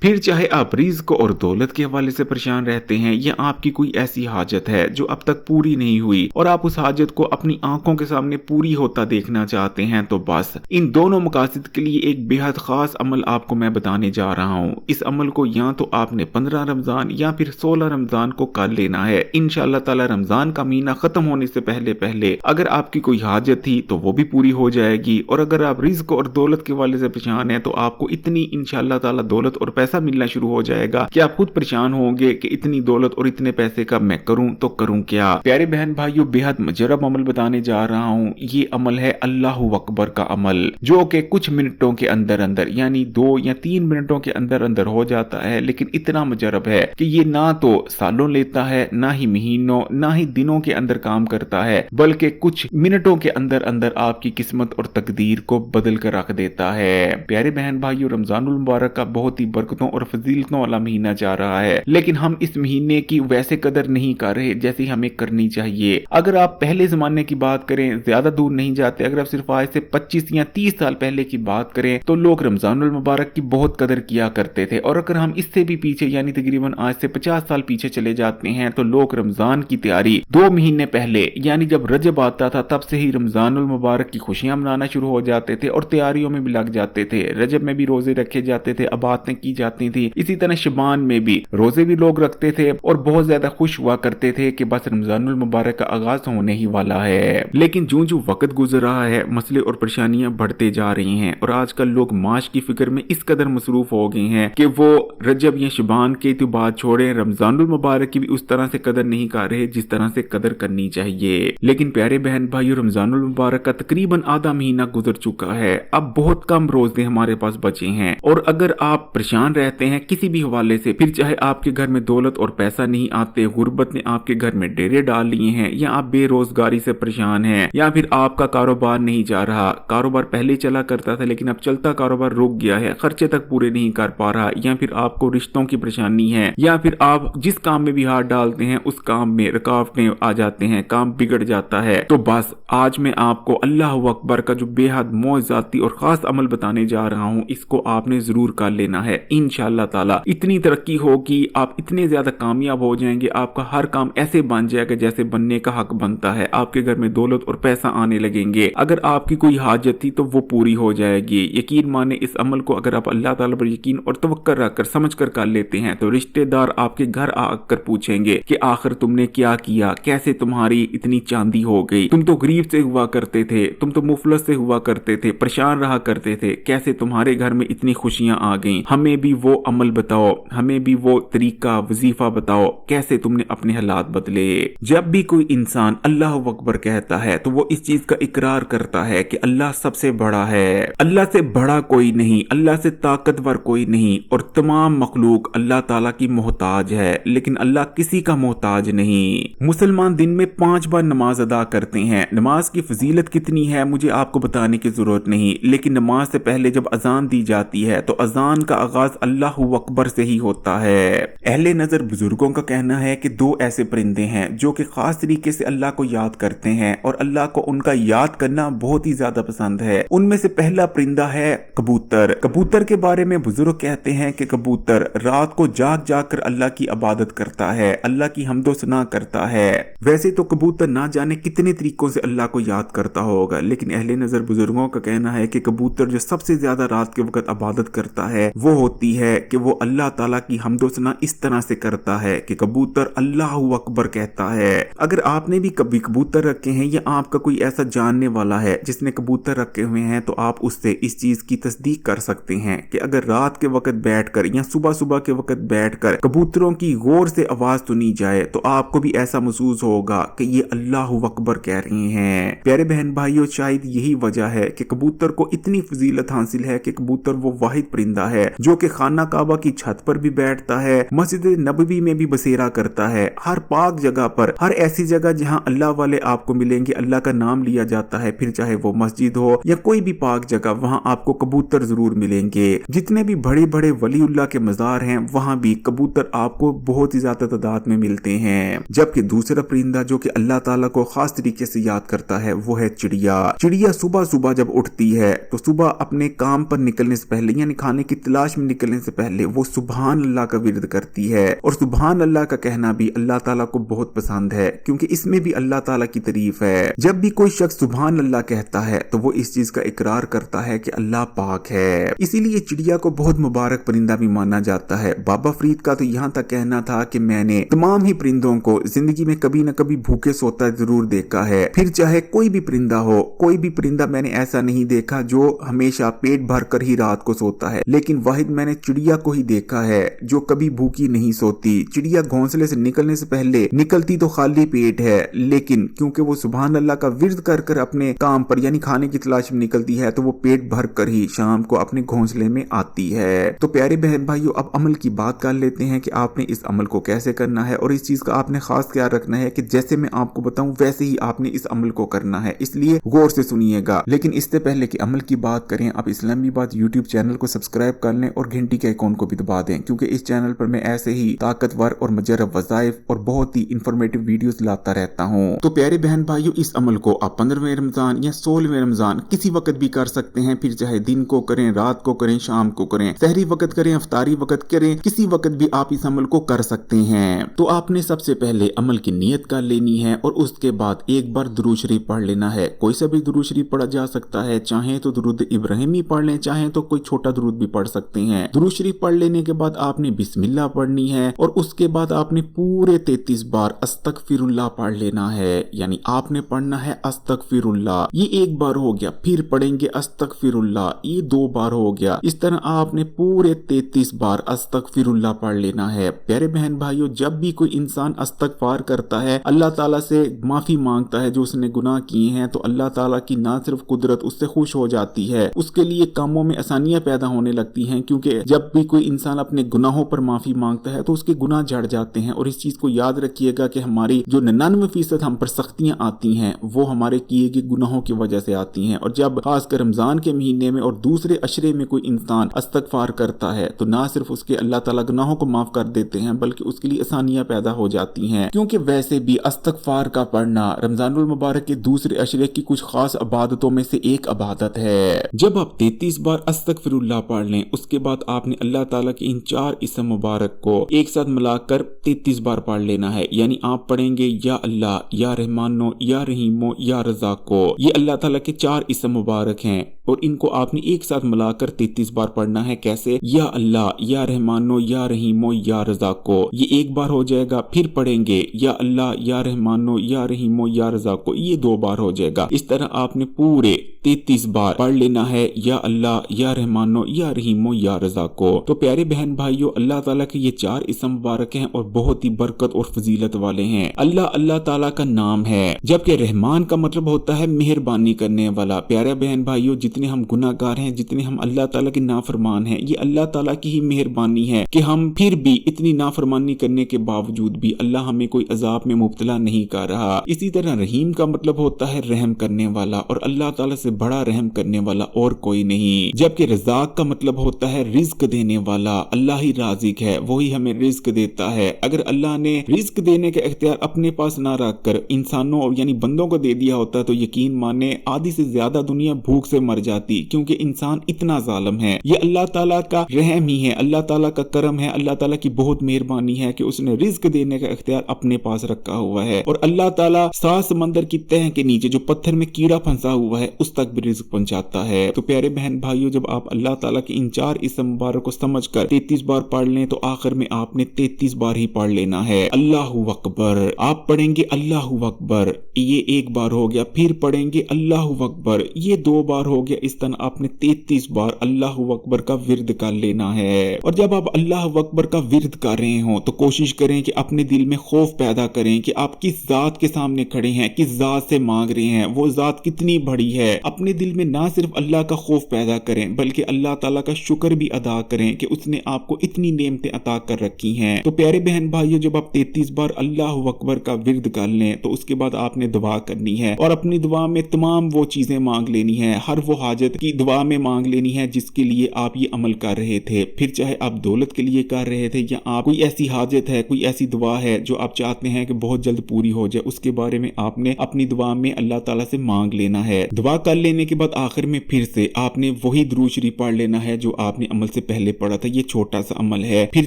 फिर चाहे आप रिज़्क और दौलत के हवाले से परेशान रहते हैं या आपकी कोई ऐसी हाजत है जो अब तक पूरी नहीं हुई और आप उस हाजत को अपनी आंखों के सामने पूरी होता देखना चाहते हैं, तो बस इन दोनों मकासद के लिए एक बेहद खास अमल आपको मैं बताने जा रहा हूँ। इस अमल को या तो आपने 15 रमजान या फिर 16 रमजान को कर लेना है। इंशाअल्लाह ताला रमजान का महीना खत्म होने से पहले पहले अगर आपकी कोई हाजत थी तो वो भी पूरी हो जाएगी, और अगर आप रिज़्क और दौलत के हवाले से परेशान हैं तो आपको इतनी इंशाअल्लाह ताला दौलत और पैसा मिलना शुरू हो जाएगा कि आप खुद परेशान होंगे कि इतनी दौलत और इतने पैसे का मैं करूं तो करूं क्या। प्यारे बहन भाइयों, बेहद मुजरब अमल बताने जा रहा हूं। ये अमल है अल्लाहु अकबर का अमल, जो कि कुछ मिनटों के अंदर अंदर यानी 2 या 3 मिनटों के अंदर अंदर हो जाता है, लेकिन इतना मुजरब है कि ये ना तो सालों लेता है, ना ही महीनों, ना ही दिनों के अंदर काम करता है, बल्कि कुछ मिनटों के अंदर अंदर आपकी किस्मत और तकदीर को बदल कर रख देता है। प्यारे बहन भाइयों, रमजानुल मुबारक का बहुत ही बरकतों और फजीलतों वाला महीना जा रहा है, लेकिन हम इस महीने की वैसे कदर नहीं कर रहे जैसी हमें करनी चाहिए। अगर आप पहले जमाने की बात करें, ज्यादा दूर नहीं जाते, अगर आप सिर्फ आज से 25 या 30 साल पहले की बात करें तो लोग रमजानुल मुबारक की बहुत कदर किया करते थे। और अगर हम इससे भी पीछे यानी तकरीबन आज से 50 साल पीछे चले जाते हैं तो लोग रमजान की तैयारी 2 महीने पहले यानी जब रजब आता था तब से ही रमजानुल मुबारक की खुशियां मनाना शुरू हो जाते थे और तैयारियों में भी लग जाते थे। रजब में भी रोजे रखे जाते थे, अबातें की जाती थी, इसी तरह शबान में भी रोजे भी लोग रखते थे और बहुत ज्यादा खुश हुआ करते थे कि बस रमजानुल मुबारक का आगाज होने ही वाला है। लेकिन जो जो वक्त गुजर रहा है, मसले और परेशानियां बढ़ते जा रही हैं और आजकल लोग माश की फिक्र में इस कदर मसरूफ हो गए हैं कि वो रजब या शबान की तो बात छोड़े, रमजानुल मुबारक की भी उस तरह से कदर नहीं कर रहे जिस तरह से कदर करनी चाहिए। लेकिन प्यारे बहन भाइयों, रमजानुल मुबारक का तकरीबन आधा महीना गुजर चुका है, अब बहुत कम रोजे हमारे पास बचे हैं। और अगर आप परेशान रहते हैं किसी भी हवाले से, फिर चाहे आपके घर में दौलत और पैसा नहीं आते, गुर्बत ने आपके घर में डेरे डाल लिए हैं, या आप बेरोजगारी से परेशान हैं, या फिर आपका कारोबार नहीं जा रहा, कारोबार पहले चला करता था लेकिन अब चलता कारोबार रुक गया है, खर्चे तक पूरे नहीं कर पा रहा, या फिर आपको रिश्तों की परेशानी है, या फिर आप जिस काम में भी हाथ डालते हैं उस काम में रुकावटें आ जाते हैं, काम बिगड़ जाता है, तो बस आज मैं आपको अल्लाह अकबर का जो बेहद मौज़ाती और खास अमल बताने जा रहा हूँ, इसको आपने जरूर कर लेना है। इंशाअल्लाह ताला इतनी तरक्की होगी, आप इतने ज्यादा कामयाब हो जाएंगे, आपका हर काम ऐसे बन जाएगा जैसे बनने का हक बनता है, आपके घर में दौलत और पैसा आने लगेंगे। अगर आपकी कोई हाजत थी तो वो पूरी हो जाएगी। यकीन माने, इस अमल को अगर आप अल्लाह ताला पर यकीन और तवक्कुल रखकर समझ कर लेते हैं तो रिश्तेदार आपके घर आकर पूछेंगे कि आखिर तुमने क्या किया, कैसे तुम्हारी इतनी चांदी हो गई, तुम तो गरीब से हुआ करते थे, तुम तो मुफलस से हुआ करते थे, परेशान रहा करते थे, कैसे तुम्हारे घर में इतनी खुशियां आ गई, हमें भी वो अमल बताओ, हमें भी वो तरीका वजीफा बताओ, कैसे तुमने अपने हालात बदले। जब भी कोई इंसान अल्लाह अकबर कहता है तो वो इस चीज का इकरार करता है कि अल्लाह सबसे बड़ा है, अल्लाह से बड़ा कोई नहीं, अल्लाह से ताकतवर कोई नहीं, और तमाम मखलूक अल्लाह ताला की मोहताज है, लेकिन अल्लाह किसी का मोहताज नहीं। मुसलमान दिन में 5 बार नमाज अदा करते हैं। नमाज की फजीलत कितनी है मुझे आपको बताने की जरूरत नहीं, लेकिन नमाज से पहले जब अजान दी जाती है तो अजान का आगाज अल्लाह अकबर से ही होता है। अहले नजर बुजुर्गों का कहना है कि 2 ऐसे परिंदे हैं जो कि खास तरीके से अल्लाह को याद करते हैं और अल्लाह को उनका याद करना बहुत ही ज्यादा पसंद है। उनमें से पहला परिंदा है कबूतर। कबूतर के बारे में बुजुर्ग कहते हैं कि कबूतर रात को जाग जाग कर अल्लाह की इबादत करता है, अल्लाह की हम्दो सना करता है। वैसे तो कबूतर ना जाने कितने तरीकों से अल्लाह को याद करता होगा, लेकिन अहले नजर बुजुर्गों का कहना है कि कबूतर जो सबसे ज्यादा रात के वक्त इबादत करता है वो होती है कि वो अल्लाह ताला की हम्दो सना इस तरह से करता है कि कबूतर अल्लाह अकबर कहता है। अगर आपने भी कभी कबूतर रखे हैं या आपका कोई ऐसा जानने वाला है जिसने कबूतर रखे हुए हैं तो आप उससे इस चीज की तस्दीक कर सकते हैं कि अगर रात के वक्त बैठकर या सुबह सुबह के वक्त बैठकर कबूतरों की गौर से आवाज सुनी जाए तो आपको भी ऐसा महसूस होगा कि ये अल्लाह अकबर कह रहे हैं। प्यारे बहन भाइयों, शायद यही वजह है कि कबूतर को इतनी फजीलत हासिल है कि कबूतर वो वाहिद परिंदा है जो कि खाना काबा की छत पर भी बैठता है, मस्जिद नबवी में भी बसेरा करता है, हर पाक जगह पर, हर ऐसी जगह जहां अल्लाह वाले आपको मिलेंगे, अल्लाह का नाम लिया जाता है, फिर चाहे वो मस्जिद हो या कोई भी पाक जगह, वहां आपको कबूतर जरूर मिलेंगे। जितने भी बड़े बड़े वलीउल्लाह के मजार हैं वहां भी कबूतर आपको बहुत ही ज्यादा तादाद में मिलते हैं। जबकि दूसरा परिंदा जो कि अल्लाह ताला को खास तरीके से याद करता है वो है चिड़िया। चिड़िया सुबह सुबह जब उठती है तो सुबह अपने काम पर निकलने से पहले यानी खाने की तलाश में निकलने نکلنے سے پہلے وہ سبحان اللہ کا ورد کرتی ہے، اور سبحان اللہ کا کہنا بھی اللہ تعالیٰ کو بہت پسند ہے کیونکہ اس میں بھی اللہ تعالیٰ کی تعریف ہے۔ جب بھی کوئی شخص سبحان اللہ کہتا ہے تو وہ اس چیز کا اقرار کرتا ہے کہ اللہ پاک ہے۔ اسی لیے چڑیا کو بہت مبارک پرندہ بھی مانا جاتا ہے۔ بابا فرید کا تو یہاں تک کہنا تھا کہ میں نے تمام ہی پرندوں کو زندگی میں کبھی نہ کبھی بھوکے سوتا ضرور دیکھا ہے، پھر چاہے کوئی بھی پرندہ ہو، کوئی بھی پرندہ میں نے ایسا نہیں دیکھا جو ہمیشہ پیٹ بھر کر ہی رات کو سوتا ہے، لیکن واحد میں نے چڑیا کو ہی دیکھا ہے جو کبھی بھوکی نہیں سوتی۔ چڑیا گھونسلے سے نکلنے سے پہلے نکلتی تو خالی پیٹ ہے، لیکن کیونکہ وہ سبحان اللہ کا ورد کر کر اپنے کام پر یعنی کھانے کی تلاش میں نکلتی ہے تو وہ پیٹ بھر کر ہی شام کو اپنے گھونسلے میں آتی ہے۔ تو پیارے بہن بھائیو، اب عمل کی بات کر لیتے ہیں کہ آپ نے اس عمل کو کیسے کرنا ہے، اور اس چیز کا آپ نے خاص خیال رکھنا ہے کہ جیسے میں آپ کو بتاؤں ویسے ہی آپ نے اس عمل کو کرنا ہے، اس لیے غور سے سنیے گا۔ لیکن اس سے پہلے کہ عمل کی بات کریں، آپ اسلامی بات یوٹیوب چینل کو سبسکرائب کر لیں اور گھنٹی کے آئیکن کو بھی دبا دیں، کیونکہ اس چینل پر میں ایسے ہی طاقتور اور مجرب وظائف اور بہت ہی انفارمیٹیو ویڈیوز لاتا رہتا ہوں۔ تو پیارے بہن بھائیو، اس عمل کو آپ 15ویں رمضان یا 16ویں رمضان کسی وقت بھی کر سکتے ہیں، پھر چاہے دن کو کریں، رات کو کریں، شام کو کریں، سحری وقت کریں، افطاری وقت کریں، کسی وقت بھی آپ اس عمل کو کر سکتے ہیں۔ تو آپ نے سب سے پہلے عمل کی نیت کر لینی ہے اور اس کے بعد ایک بار درود شریف پڑھ لینا ہے۔ کوئی سا بھی درود شریف پڑھا جا سکتا ہے، چاہیں تو درود ابراہیمی پڑھ لیں، چاہیں تو کوئی چھوٹا درود بھی پڑھ سکتے ہیں۔ درود شریف پڑھ لینے کے بعد آپ نے بسم اللہ پڑھنی ہے اور اس کے بعد آپ نے پورے 33 بار استغفر اللہ پڑھ لینا ہے، یعنی آپ نے پڑھنا ہے استغفر اللہ، یہ ایک بار ہو گیا، پھر پڑھیں گے استغفر اللہ، یہ 2 بار ہو گیا، اس طرح آپ نے پورے 33 بار استغفر اللہ پڑھ لینا ہے۔ پیارے بہن بھائیو، جب بھی کوئی انسان استغفار کرتا ہے، اللہ تعالیٰ سے معافی مانگتا ہے جو اس نے گناہ کیے ہیں، تو اللہ تعالیٰ کی نہ صرف قدرت اس سے خوش ہو جاتی ہے، اس کے لیے کاموں میں آسانیاں پیدا ہونے لگتی ہیں، کیونکہ جب بھی کوئی انسان اپنے گناہوں پر معافی مانگتا ہے تو اس کے گناہ جھڑ جاتے ہیں۔ اور اس چیز کو یاد رکھیے گا کہ ہماری جو 99% ہم پر سختیاں آتی ہیں وہ ہمارے کیے گئے گناہوں کی وجہ سے آتی ہیں، اور جب خاص کر رمضان کے مہینے میں اور دوسرے عشرے میں کوئی انسان استغفار کرتا ہے تو نہ صرف اس کے اللہ تعالیٰ گناہوں کو معاف کر دیتے ہیں بلکہ اس کے لیے آسانیاں پیدا ہو جاتی ہیں، کیونکہ ویسے بھی استغفار کا پڑھنا رمضان المبارک کے دوسرے عشرے کی کچھ خاص عبادتوں میں سے ایک عبادت ہے۔ جب آپ 33 بار استغفر اللہ پڑھ لیں، اس کے بعد آپ نے اللہ تعالیٰ کے ان 4 اسم مبارک کو ایک ساتھ ملا کر 33 بار پڑھ لینا ہے، یعنی آپ پڑھیں گے یا اللہ، یا رحمانو، یا رحیمو، یا رزاقو۔ یہ اللہ تعالیٰ کے 4 اسم مبارک ہیں اور ان کو آپ نے ایک ساتھ ملا کر 33 بار پڑھنا ہے۔ کیسے؟ یا اللہ، یا رحمانو، یا رحیمو، یا رزاقو، یہ ایک بار ہو جائے گا، پھر پڑھیں گے یا اللہ، یا رحمانو، یا رحیمو، یا رزاقو، یہ 2 بار ہو جائے گا۔ اس طرح آپ نے پورے 33 بار پڑھ لینا ہے، یا اللہ، یا رحمانو، یا رحیمو، یا رزاقو۔ تو پیارے بہن بھائیو، اللہ تعالیٰ کے یہ 4 اسم مبارک ہیں اور بہت ہی برکت اور فضیلت والے ہیں۔ اللہ تعالیٰ کا نام ہے، جبکہ رحمان کا مطلب ہوتا ہے مہربانی کرنے والا۔ پیارے بہن بھائیو، جتنے ہم گناہ گار ہیں، جتنے ہم اللہ تعالیٰ کے نافرمان ہیں، یہ اللہ تعالیٰ کی ہی مہربانی ہے کہ ہم پھر بھی اتنی نافرمانی کرنے کے باوجود بھی اللہ ہمیں کوئی عذاب میں مبتلا نہیں کر رہا۔ اسی طرح رحیم کا مطلب ہوتا ہے رحم کرنے والا، اور اللہ تعالیٰ سے بڑا رحم کرنے والا اور کوئی نہیں۔ جبکہ رزاق کا مطلب ہوتا ہے رزق دینے والا، اللہ ہی رازق ہے، وہی ہمیں رزق دیتا ہے۔ اگر اللہ نے رزق دینے کا اختیار اپنے پاس نہ رکھ کر انسانوں یعنی بندوں کو دے دیا ہوتا تو یقین مانے آدھی سے زیادہ دنیا بھوک سے مر جاتی، کیونکہ انسان اتنا ظالم ہے۔ یہ اللہ تعالیٰ کا رحم ہی ہے، اللہ تعالیٰ کا کرم ہے، اللہ تعالیٰ کی بہت مہربانی ہے کہ اس نے رزق دینے کا اختیار اپنے پاس رکھا ہوا ہے، اور اللہ تعالیٰ 7 سمندر کی تہ کے نیچے جو پتھر میں کیڑا پھنسا ہوا ہے اس تک بھی رزق پہنچاتا ہے۔ تو پیارے بہن بھائیو، جب آپ اللہ تعالیٰ کے ان 4 اسم مبارک کو سمجھ کر 33 بار پڑھ لیں تو آخر میں آپ نے 33 بار ہی پڑھ لینا ہے۔ اللہ اکبر، آپ پڑھیں گے اللہ اکبر، یہ 1 بار ہو گیا، پھر پڑھیں گے اللہ اکبر، یہ 2 بار ہو گیا۔ اس طرح آپ نے 33 بار اللہ اکبر کا ورد کر لینا ہے۔ اور جب آپ اللہ اکبر کا ورد کر رہے ہوں تو کوشش کریں کہ اپنے دل میں خوف پیدا کریں کہ آپ کس ذات کے سامنے کھڑے ہیں، کس ذات سے مانگ رہے ہیں، وہ ذات کتنی بڑی ہے۔ اپنے دل میں نہ صرف اللہ کا خوف پیدا کریں بلکہ اللہ تعالیٰ کا شکر بھی ادا کریں کہ اس نے آپ کو اتنی نعمتیں عطا کر رکھی ہیں۔ تو پیارے بہن بھائیو، جب آپ 33 بار اللہ اکبر کا ورد کر لیں تو اس کے بعد آپ نے دعا کرنی ہے، اور اپنی دعا میں تمام وہ چیزیں مانگ لینی ہے، ہر وہ हाजत की दुआ में मांग लेनी है जिसके लिए आप ये अमल कर रहे थे। फिर चाहे आप दौलत के लिए कर रहे थे या आप कोई ऐसी हाजत है, कोई ऐसी दुआ है जो आप चाहते हैं कि बहुत जल्द पूरी हो जाए, उसके बारे में आपने अपनी दुआ में अल्लाह ताला से मांग लेना है। दुआ कर लेने के बाद आखिर में फिर से आपने वही दुरूद शरीफ पढ़ लेना है जो आपने अमल से पहले पढ़ा था। ये छोटा सा अमल है। फिर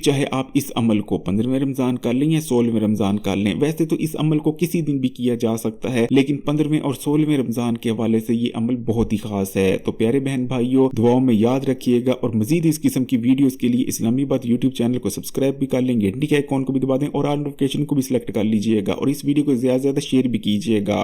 चाहे आप इस अमल को 15वें रमजान कर लें या 16वें रमजान कर लें। वैसे तो इस अमल को किसी दिन भी किया जा सकता है, लेकिन 15वें और 16वें रमजान के हवाले से ये अमल बहुत ही खास है। तो प्यारे बहन भाइयों, दुआओं में याद रखिएगा और मजीद इस किस्म की वीडियोस के लिए इस्लामी बात यूट्यूब चैनल को सब्सक्राइब भी कर लेंगे, घंटी के आइकॉन को भी दबा दें और ऑल नोटिफिकेशन को भी सिलेक्ट कर लीजिएगा और इस वीडियो को ज्यादा से ज्यादा शेयर भी कीजिएगा।